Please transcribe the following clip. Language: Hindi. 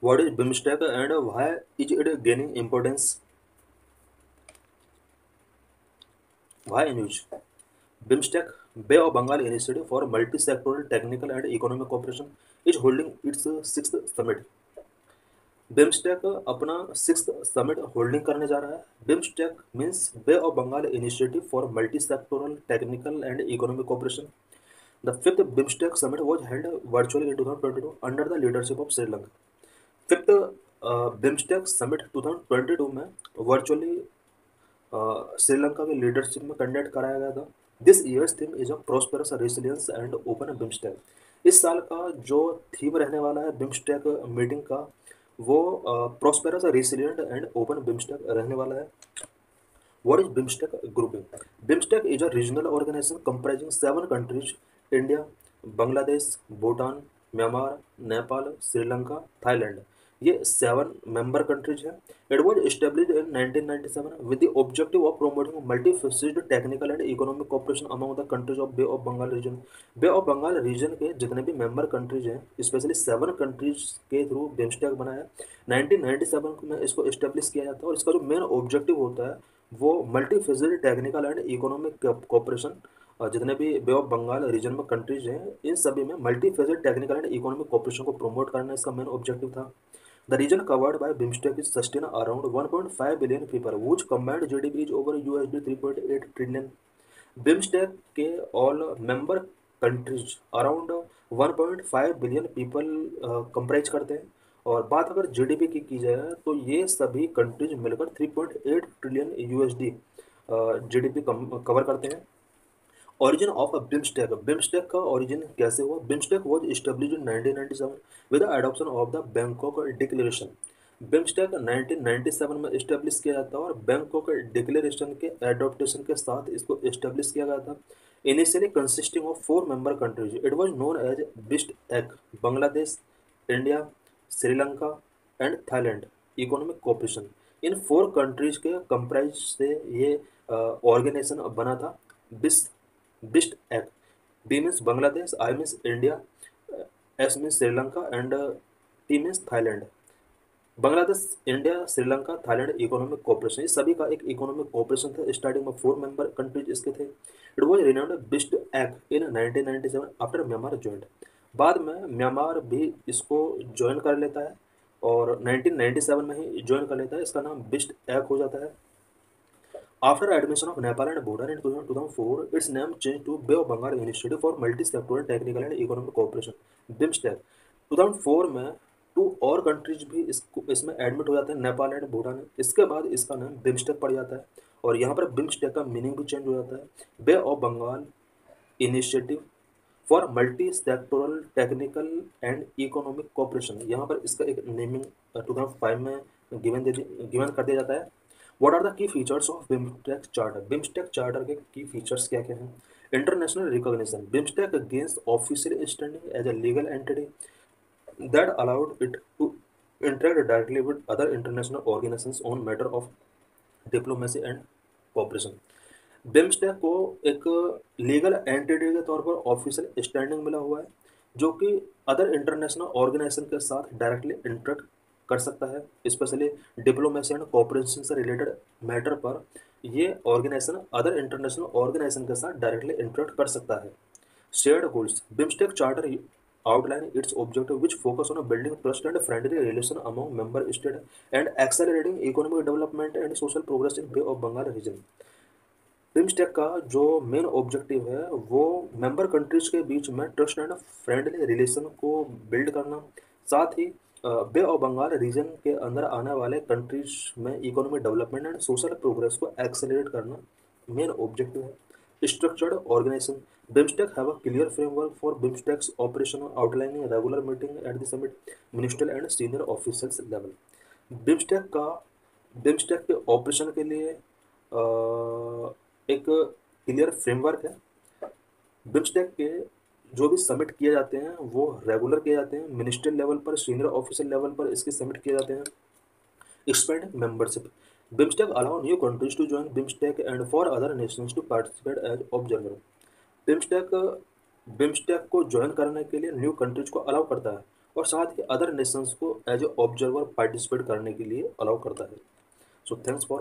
What is BIMSTEC and why is it gaining importance? Why in use? BIMSTEC, Bay of Bengal Initiative for Multi-Sectoral Technical and Economic Cooperation, is holding its sixth summit. BIMSTEC अपना सिक्स्थ समिट होल्डिंग करने जा रहा है. BIMSTEC means Bay of Bengal initiative for multi sectoral technical and economic cooperation. The fifth BIMSTEC summit was held virtually in 2022 under the leadership of Sri Lanka. Fifth BIMSTEC summit 2022 में वर्चुअली श्रीलंका के लीडरशिप में कंडक्ट कराया गया था. This years theme is a prosperous resilience and open BIMSTEC. इस साल का जो थीम रहने वाला है बिम्स्टेक मीटिंग का वो prosperous resilient and open BIMSTEC रहने वाला है. What is BIMSTEC grouping? BIMSTEC is a regional organization comprising 7 countries: India, Bangladesh, Bhutan, Myanmar, Nepal, Sri Lanka, Thailand. ये 7 member countries हैं. It was established in 1997 with the objective of promoting multifaceted technical and economic cooperation among the countries of Bay of Bengal region. Bay of Bengal region के जितने भी member countries हैं, especially 7 countries के through BIMSTEC बना है. 1997 में इसको establish किया जाता है और इसका जो main objective होता है वो multi phased technical and economic cooperation. जितने भी बे ऑफ बंगाल रीजन में कंट्रीज हैं इन सभी में multi phased technical and economic cooperation को प्रमोट करना इसका मेन ऑब्जेक्टिव था. The region covered by BIMSTEC is sustain around 1.5 billion people which combined GDP is over USD 3.8 trillion. BIMSTEC के all member countries around 1.5 billion people comprise करते हैं. और बात अगर जीडीपी की जाए तो ये सभी कंट्रीज मिलकर 3.8 ट्रिलियन USD जीडीपी कवर करते हैं. Origin of BIMSTEC. बिम्स्टेक का ओरिजिन कैसे हुआ? BIMSTEC was establish in 1997 with the adoption of the Bangkok declaration. BIMSTEC 1997 में इस्टेब्लिश किया जाता है और बैंकॉक डिक्लेरेशन के एडॉप्टेशन के साथ इसको इस्टेब्लिश किया गया था. Initially consisting of 4 member countries, it was known as BISTEC. Bangladesh, India, Sri Lanka and Thailand economic cooperation. इन 4 कंट्रीज के कंप्राइज से ये ऑर्गेनाइजेशन बना था. BIS BISTEC. B means Bangladesh, I means India, S means Sri Lanka and T means Thailand. Bangladesh, India, Sri Lanka, Thailand economic cooperation, इस सभी का एक इकोनॉमिक कोऑपरेशन था. स्टार्टिंग में 4 member कंट्रीज इसके थे. It was renamed BISTEC in 1997 after Myanmar joined. बाद में म्यांमार भी इसको ज्वाइन कर लेता है और 1997 में ही ज्वाइन कर लेता है. इसका नाम बिस्ट एक्ट हो जाता है. After admission of Nepal and Bhutan in 2004, its name changed to Bay of Bengal Initiative for Multi-Sectoral Technical and Economic Cooperation, BIMSTEC. 2004 में 2 और कंट्रीज भी इसमें एडमिट हो जाते हैं, नेपाल एंड भूटान. इसके बाद इसका नाम बिम्स्टेक पड़ जाता है और यहाँ पर बिम्स्टेक का मीनिंग भी चेंज हो जाता है. Bay of Bengal initiative for multi sectoral technical and economic cooperation. यहाँ पर इसका एक नेमिंग 2005 में गिवन कर दिया जाता है. What are the key features of BIMSTEC Charter? BIMSTEC Charter के key features क्या क्या हैं? International recognition. BIMSTEC gains official standing as a legal entity that allowed it to interact directly with other international organizations on matter of diplomacy and cooperation. BIMSTEC को एक लीगल एंटिटी के तौर पर ऑफिशियल स्टैंडिंग मिला हुआ है जो कि अदर इंटरनेशनल ऑर्गेनाइजेशन के साथ डायरेक्टली इंटरेक्ट कर सकता है. स्पेशली डिप्लोमेसी एंड कोऑपरेशन से रिलेटेड मैटर पर ये ऑर्गेनाइजेशन अदर इंटरनेशनल ऑर्गेनाइजेशन के साथ डायरेक्टली इंटरेक्ट कर सकता है. Shared goals. BIMSTEC charter outline its objective which focus on building trust and friendly relation among member states and accelerating economic development and social progress in Bay of Bengal region. BIMSTEC का जो मेन ऑब्जेक्टिव है वो मेंबर कंट्रीज के बीच में ट्रस्ट एंड फ्रेंडली रिलेशन को बिल्ड करना, साथ ही बे ऑफ बंगाल रीजन के अंदर आने वाले कंट्रीज में economic development and social progress को एक्सेलरेट करना मेन ऑब्जेक्टिव है. Structured organisation. BIMSTEC have a clear framework for BIMSTEC's operation outlining regular meeting at the summit ministerial and senior officers level. BIMSTEC का बिम्स्टेक के ऑपरेशन के लिए एक क्लियर फ्रेमवर्क है. बिम्स्टेक के जो भी सबमिट किए जाते हैं वो रेगुलर किए जाते हैं. मिनिस्ट्रियल लेवल पर, सीनियर ऑफिसर लेवल पर इसके सबमिट किए जाते हैं. Expand membership. BIMSTEC allow new countries to join BIMSTEC and for other nations to participate as observer. BIMSTEC BIMSTEC को ज्वाइन करने के लिए न्यू कंट्रीज को अलाउ करता है और साथ ही अदर नेशंस को एज ए ऑब्जर्वर पार्टिसिपेट करने के लिए अलाउ करता है। So thanks for